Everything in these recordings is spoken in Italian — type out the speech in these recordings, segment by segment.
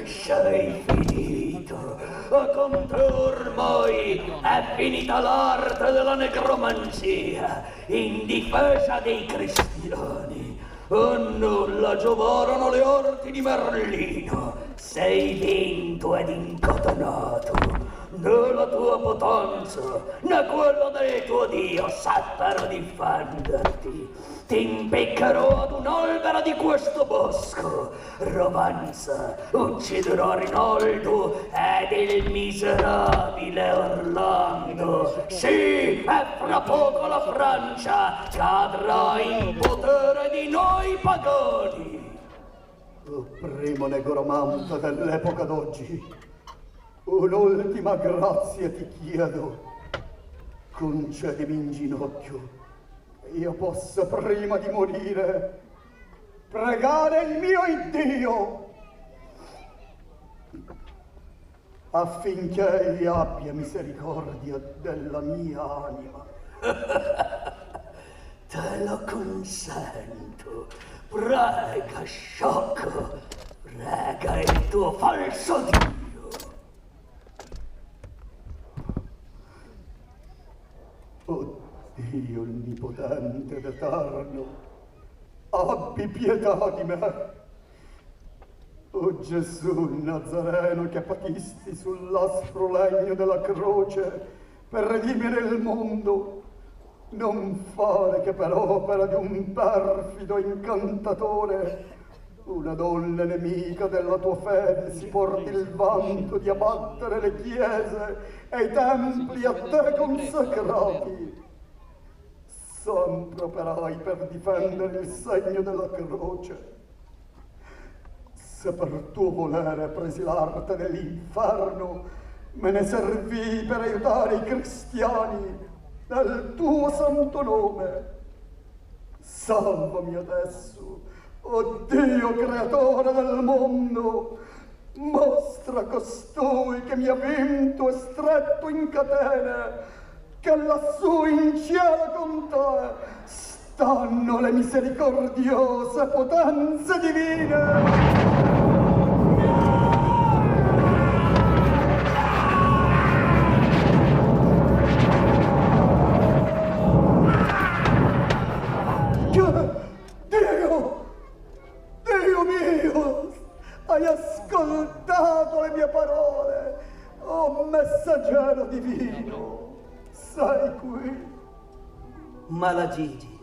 Sei finito. Con te ormai è finita l'arte della necromanzia in difesa dei cristiani. A nulla giovarono le arti di Merlino. Sei vinto ed incatenato. Né la tua potenza, né quella del tuo Dio seppero difenderti. Ti impiccherò ad un albero di questo bosco. Rovanza ucciderò Rinaldo ed il miserabile Orlando. Sì, e fra poco la Francia cadrà in potere di noi pagani. O primo negromante dell'epoca d'oggi, un'ultima grazia ti chiedo. Concedimi in ginocchio che io possa, prima di morire, pregare il mio Iddio affinché egli abbia misericordia della mia anima. Te lo consento. Prega, sciocco. Prega il tuo falso Dio. O Dio onnipotente ed eterno, abbi pietà di me. O Gesù Nazareno, che patisti sull'aspro legno della croce per redimere il mondo, non fare che per opera di un perfido incantatore una donna nemica della tua fede si porti il vanto di abbattere le chiese e i templi a te consacrati. Sempre operai per difendere il segno della croce. Se per tuo volere presi l'arte dell'inferno, me ne servii per aiutare i cristiani nel tuo santo nome. Salvami adesso, o Dio creatore del mondo, mostra costui che mi ha vinto e stretto in catene, che lassù in cielo con te stanno le misericordiose potenze divine. Dio mio, hai ascoltato le mie parole, o messaggero divino, sei qui. Malagigi,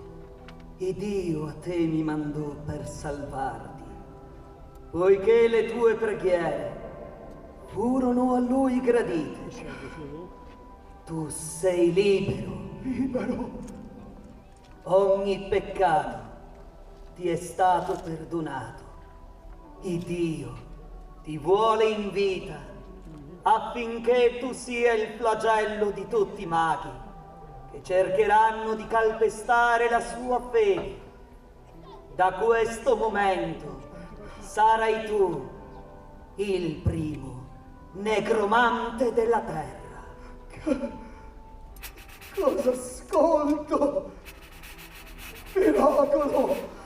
e Dio a te mi mandò per salvarti, poiché le tue preghiere furono a Lui gradite. Tu sei libero. Libero? Ogni peccato ti è stato perdonato. Il Dio ti vuole in vita affinché tu sia il flagello di tutti i maghi che cercheranno di calpestare la sua fede. Da questo momento sarai tu il primo necromante della terra. Cosa ascolto? Miracolo!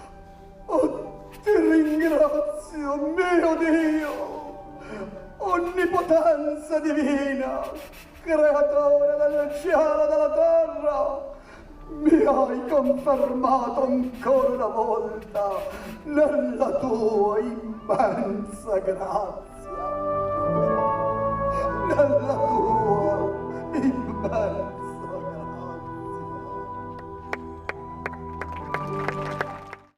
Oh, ti ringrazio, mio Dio! Onnipotenza divina, creatore del cielo e della terra, mi hai confermato ancora una volta nella tua immensa grazia. Nella tua